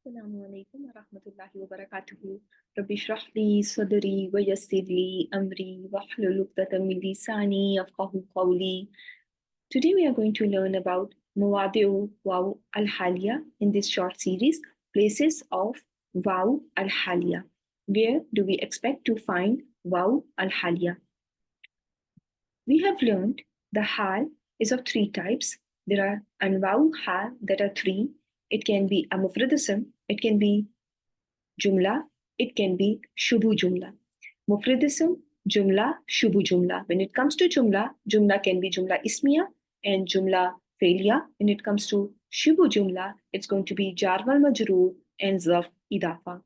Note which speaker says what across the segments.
Speaker 1: السلام عليكم ورحمة الله وبركاته. رب اشرح لي صدري ويسر لي أمري واحلل عقدة من لساني يفقهوا قولي. Today we are going to learn about مواضع واو الحالية in this short series, places of واو الحالية. Where do we expect to find واو الحالية? We have learned the hal is of three types. There are anwa'u hal that are three. It can be a mufradism, it can be jumla, it can be shubu jumla. Mufradism, jumla, shubu jumla. When it comes to jumla, jumla can be jumla ismiya and jumla failya. When it comes to shubu jumla, it's going to be jar wal majroor and zarf idafa.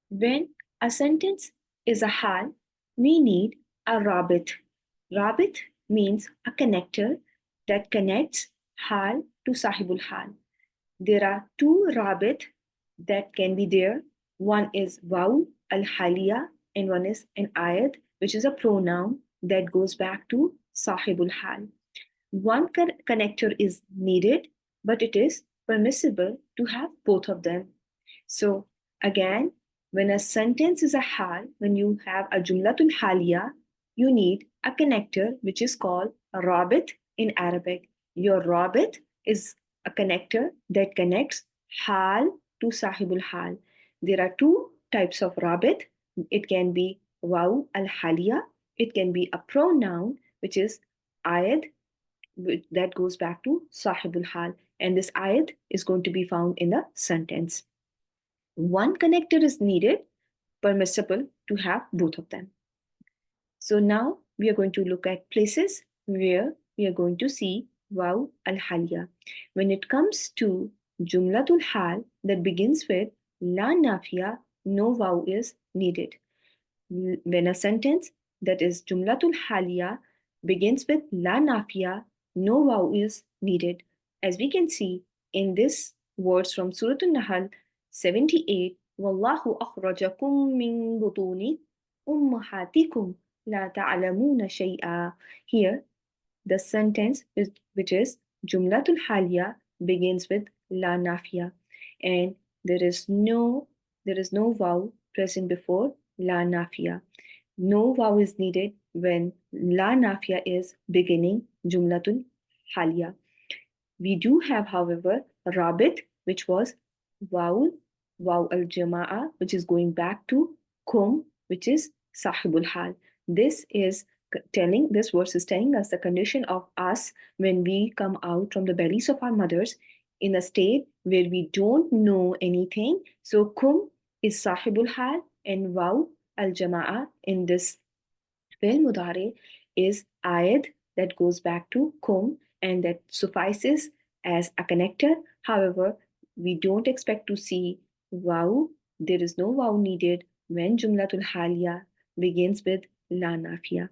Speaker 1: When a sentence is a hal, we need a rabit. Rabit means a connector that connects hal to sahibul hal. There are two rabit that can be there. One is waw al-Haliyyah and one is an ayat, which is a pronoun that goes back to sahibul hal. One connector is needed, but it is permissible to have both of them. So again, when a sentence is a hal, when you have a jumlatul haliyah, you need a connector which is called a rabit in Arabic. Your rabit is a connector that connects hal to sahibul hal. There are two types of rabit. It can be waw al-Haliyyah. It can be a pronoun which is ayat that goes back to sahibul hal, and this ayat is going to be found in the sentence. One connector is needed, permissible to have both of them. So now we are going to look at places where we are going to see waw al-Haliyyah. When it comes to jumlatul hal that begins with la nafiya, no waw is needed. When a sentence that is jumlatul haliyah begins with la nafiya, no waw is needed. As we can see in this words from Surah An-Nahl 78, Wallahu akhrajakum min butuni ummahatikum la ta'lamuna shay'a. Here, the sentence which is jumlatul haliyah begins with la nafiya, and there is no waw present before la nafiya. No waw is needed when la nafiya is beginning jumlatul haliyah. We do have, however, rabit, which was waw al-jama'a, which is going back to kum, which is sahibul hal. This verse is telling us the condition of us when we come out from the bellies of our mothers in a state where we don't know anything. So kum is sahibul hal and waw al-jama'a in this fi'l mudari is ayat that goes back to kum and that suffices as a connector. However, we don't expect to see waw. There is no waw needed when jumlatul haliyah begins with la nafiya.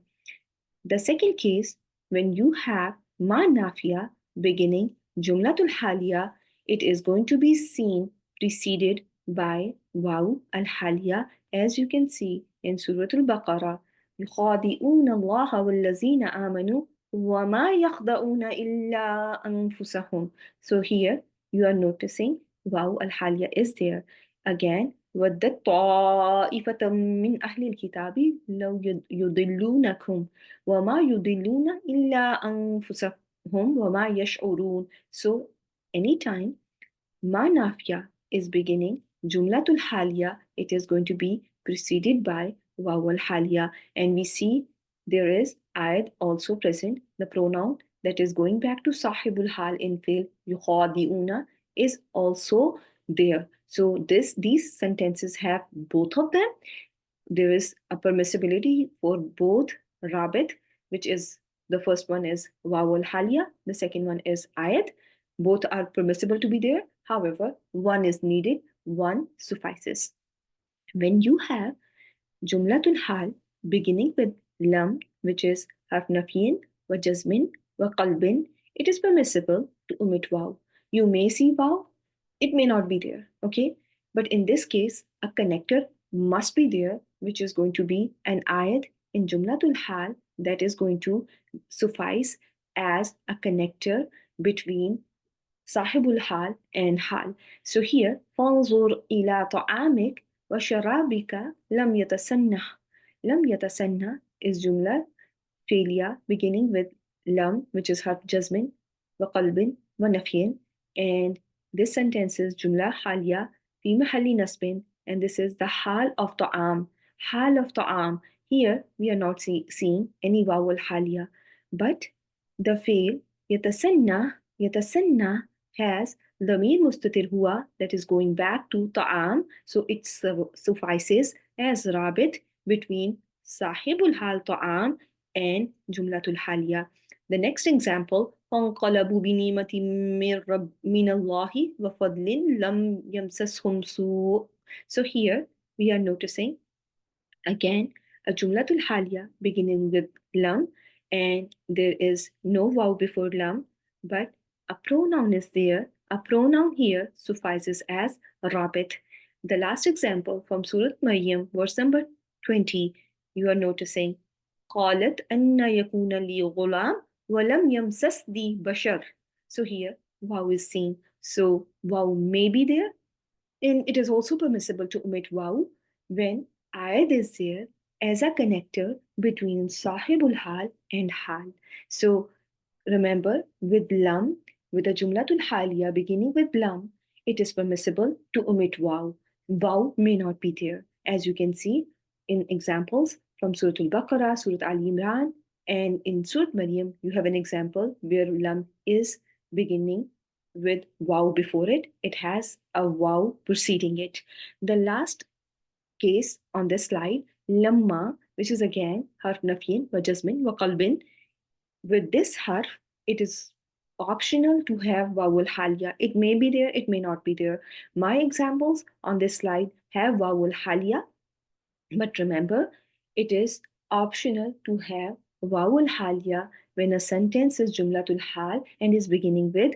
Speaker 1: The second case, when you have ma nafiya beginning jumlatul haliyah, it is going to be seen preceded by waw al-Haliyyah, as you can see in Surah Al-Baqarah. يخادعون الله والذين آمنوا وما يخدعون إلا أنفسهم. So here you are noticing waw al-Haliyyah is there. Again, ودت طائفة من أهل الكتاب لو يضلونكم وما يضلون إلا أنفسهم وما يشعرون. So anytime ma nafiya is beginning jumlatul haliyah, it is going to be preceded by waw al-Haliyyah, and we see there is ayat also present. The pronoun that is going back to sahibul hal in fi'l yukhadi'una is also there. So these sentences have both of them. There is a permissibility for both rabit, which is the first one is waw al-Haliyyah, the second one is ayat. Both are permissible to be there. However, one is needed, one suffices. When you have jumlatul hal beginning with lam, which is harf nafiyin wa jazmin wa qalbin, it is permissible to omit waw. You may see waw, it may not be there, okay? But in this case, a connector must be there, which is going to be an ayat in jumlatul hal that is going to suffice as a connector between صاحب الحال and حال. So here فانظر إلى طعامك وشرابك لم يتسنح. لم يتسنح is جملة فعلية beginning with لم which is harf جزم وقلب ونفي, and this sentence is جملة حالية في محل نصب, and this is the حال of طعام. حال of طعام. Here we are not seeing any vowel حالية, but the فعل يتسنى has ضمير مستتر هو that is going back to طعام, so it suffices as رابط between صاحب الحال طعام and جملة الحالية. The next example فانقلبوا بنعمة من الله وفضل لم يمسسهم سوء. So here we are noticing again a جملة الحالية beginning with lam, and there is no vowel before lam, but a pronoun is there. A pronoun here suffices as rabit. The last example from Surah Maryam, verse number 20, you are noticing قالت أن يكون لي غلام ولم يمسسني بشر. So here wow is seen. So wow may be there, and it is also permissible to omit wow when aid is there as a connector between sahibul hal and hal. So remember, with lam, with a jumlatul haliya beginning with lam, it is permissible to omit wow. Wow may not be there, as you can see in examples from Surah Al-Baqarah, Surah Al Imran, and in Surah Maryam, you have an example where lam is beginning with wow before it. It has a wow preceding it. The last case on this slide, lamma, which is again harf nafyin wa jazmin wa qalbin. With this harf, it is optional to have vowel haliyah. It may be there, it may not be there. My examples on this slide have vowel haliyah, but remember, it is optional to have vowel haliyah when a sentence is jumlatul hal and is beginning with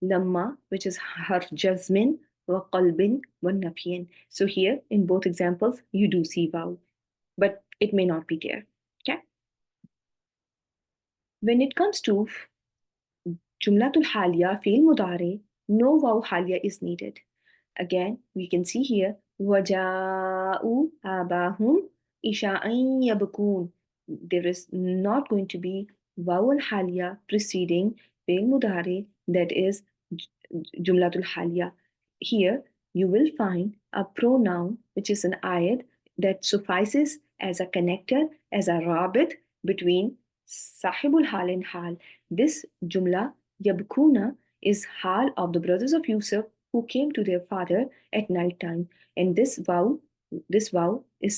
Speaker 1: lamma, which is harf jazmin wa qalbin wa nafyin. So here, in both examples, you do see vowel, but it may not be there. Okay? When it comes to Jumlatul Haliya, fi'l mudari, no vaw haliya is needed. Again, we can see here, وَجَاءُوا آبَاهُمْ إِشَاءً يَبْكُونَ. There is not going to be vowel haliya preceding fi'l mudari, that is Jumlatul Haliya. Here, you will find a pronoun, which is an ayat, that suffices as a connector, as a rabit between sahibul hal and hal. This jumla Yabkuna is hal of the brothers of Yusuf who came to their father at night time. And this vow is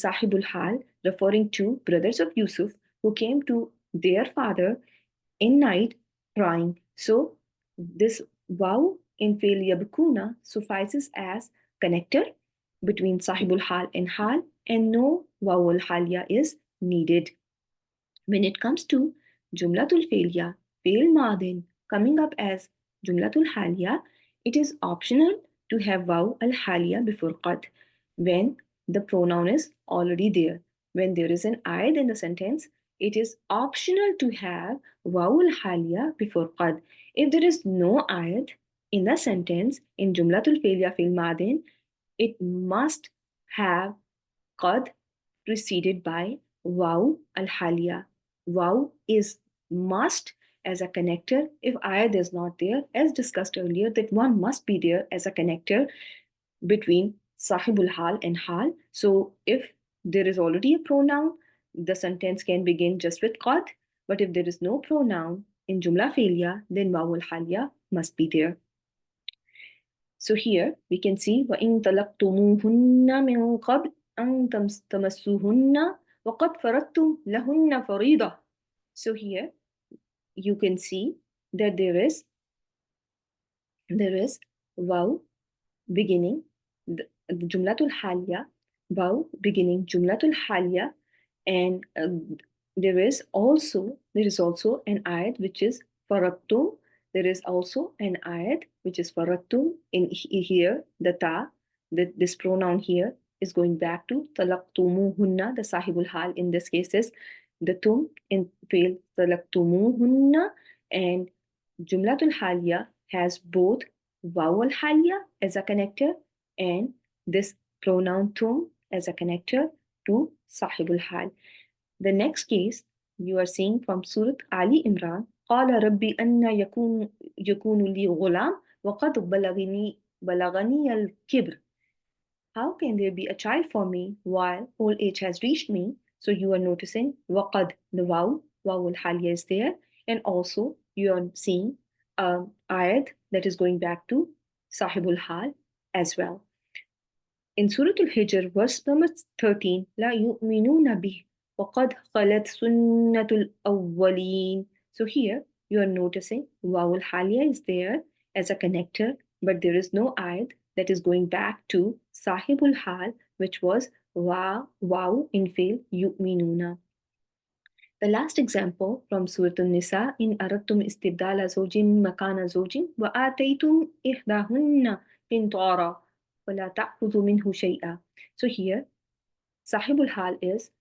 Speaker 1: Sahibul Hal, referring to brothers of Yusuf who came to their father in night crying. So this vow in Fail Yabkuna suffices as connector between Sahibul Hal and Hal, and no vowel Halya is needed. When it comes to Jumlatul Failya, Fail Madin, coming up as Jumlatul Haliya, it is optional to have Waw al Haliya before Qad when the pronoun is already there. When there is an ayat in the sentence, it is optional to have Waw al Haliya before Qad. If there is no ayat in the sentence in Jumlatul Failya Fail Madin, it must have Qad preceded by Waw al Haliya. Waw is must as a connector if ayat is not there, as discussed earlier, that one must be there as a connector between sahibul hal and hal. So if there is already a pronoun, the sentence can begin just with qad, but if there is no pronoun in jumla failya, then waw al haliya must be there. So here we can see وَإِن طَلَقْتُمُوهُنَّ مِن قَبْلِ أَن تَمَسُّوهُنَّ وَقَدْ فَرَضْتُمْ لَهُنَّ فَرِيضَةً. So here you can see that there is waw beginning the jumlatul haliya, waw beginning jumlatul haliya, and there is also an ayat which is farattum. There is also an ayat which is farattum. In here, the ta, this pronoun here is going back to talaqtumuhunna. The sahibul hal in this case is the tum in fail talaqtumuhunna, and jumlatul haliya has both واو الحالية as a connector and this pronoun tum as a connector to صاحب الحال. The next case you are seeing from Surah Ali Imran. قال ربي أن يكون لي غلام وقد بلغني الكبر. How can there be a child for me while old age has reached me? So you are noticing وقد, the واو الحالية is there, and also you are seeing ayat that is going back to sahibul hal as well. In Surah Al-Hijr, verse number 13, لا يؤمنون به وقد خلت سنة الأولين. So here you are noticing واو الحالية is there as a connector, but there is no ayat that is going back to sahibul hal, which was واو in fail يؤمنون. The last example from Surah An-Nisa, إن أردتم استبدال زوج مكان زوج وآتيتم إحداهن قنطارا ولا تأخذوا منه شيئا. So here, Sahibul Hal is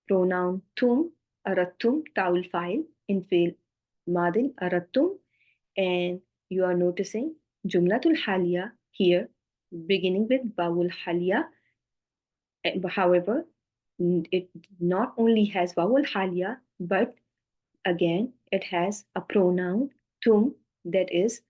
Speaker 1: pronoun tum, arattum, ta'ul fa'il, in fail madin, arattum, and you are noticing Jumlatul Haliya here, beginning with Bawul Haliya. However, it not only has Bawul Haliya, but again, it has a pronoun tum that is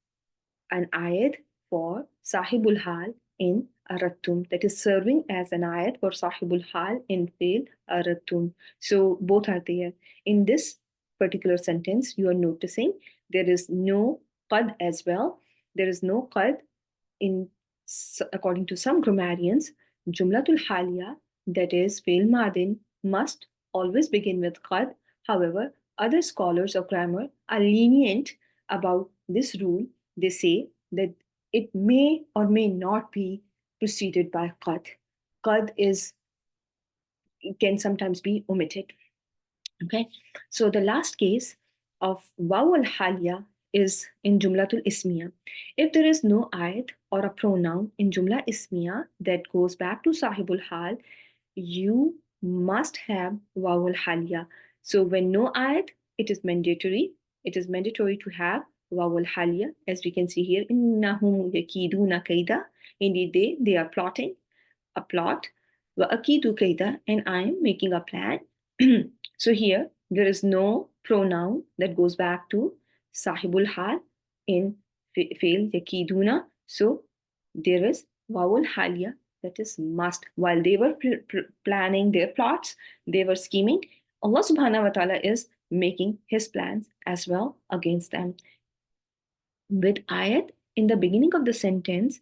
Speaker 1: an ayat for Sahibul Hal in Arattum, that is serving as an ayat for Sahibul Hal in fail Arattum. So both are there. In this particular sentence, you are noticing there is no qad as well. There is no qad in, according to some grammarians, Jumlatul Haliya, that is fail madin, must always begin with qad. However, other scholars of grammar are lenient about this rule. They say that it may or may not be preceded by qad. Qad can sometimes be omitted. Okay, so the last case of waw al-haliya is in Jumlatul Ismiya. If there is no ayat or a pronoun in Jumla Ismiya that goes back to Sahibul Hal, you must have waw al-haliya. So when no ayat, it is mandatory. It is mandatory to have waw al-haliya, as we can see here. Innahum yakiduna kaida. Indeed, they are plotting a plot. Wa akidu kaida, and I am making a plan. So here, there is no pronoun that goes back to Sahibul Hal in fail yakiduna. So there is Wawul Haliya that is must. While they were planning their plots, they were scheming, Allah subhanahu wa ta'ala is making his plans as well against them. With ayat in the beginning of the sentence,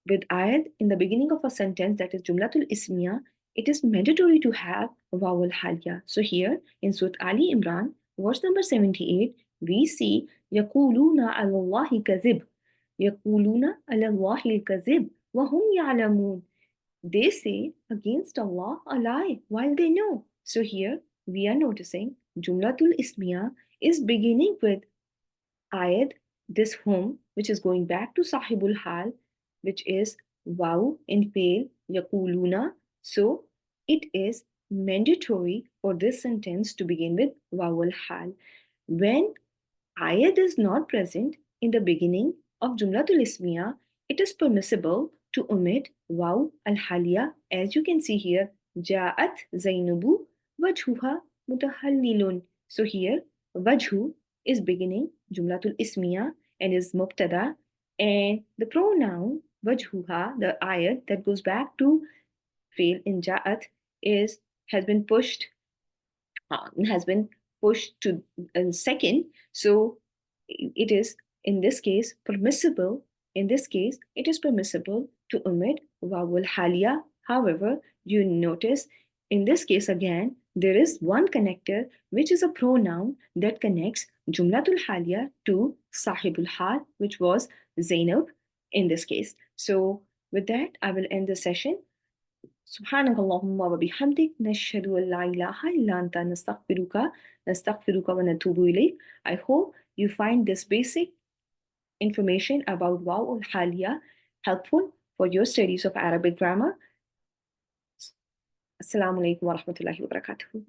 Speaker 1: with ayat in the beginning of a sentence that is Jumlatul Ismiya, it is mandatory to have Wawul Haliya. So here in Surah Ali Imran, verse number 78, we see يَقُولُونَ عَلَى اللَّهِ كَذِبٌ يَقُولُونَ عَلَى اللَّهِ الْكَذِبُ وَهُمْ يَعْلَمُونَ. They say against Allah a lie while they know. So here we are noticing Jumlatul Ismiya is beginning with ayat, this hum, which is going back to Sahibul Hal, which is Waw in fail Yaquluna. So it is mandatory for this sentence to begin with Waw al Hal. When ayat is not present in the beginning of Jumlatul Ismiya, it is permissible to omit Waw al Haliya, as you can see here. Ja'at Zainabu wajhuha mutahallilun. So here, wajhu is beginning Jumlatul Ismiya and is mubtada, and the pronoun wajhuha, the ayat that goes back to fail in ja'at, has been pushed to second. So it is in this case permissible. In this case, it is permissible to omit wawul haliya. However, you notice in this case again, there is one connector, which is a pronoun that connects Jumlatul Haliya to Sahibul Hal, which was Zainab in this case. So with that, I will end the session. سبحانك اللهم وبحمدك نشهد أن لا إله إلا أنت نستغفرك ونتوب إليك. I hope you find this basic information about Waw al-Haliya helpful for your studies of Arabic grammar. Assalamu alaikum wa rahmatullahi wa barakatuh.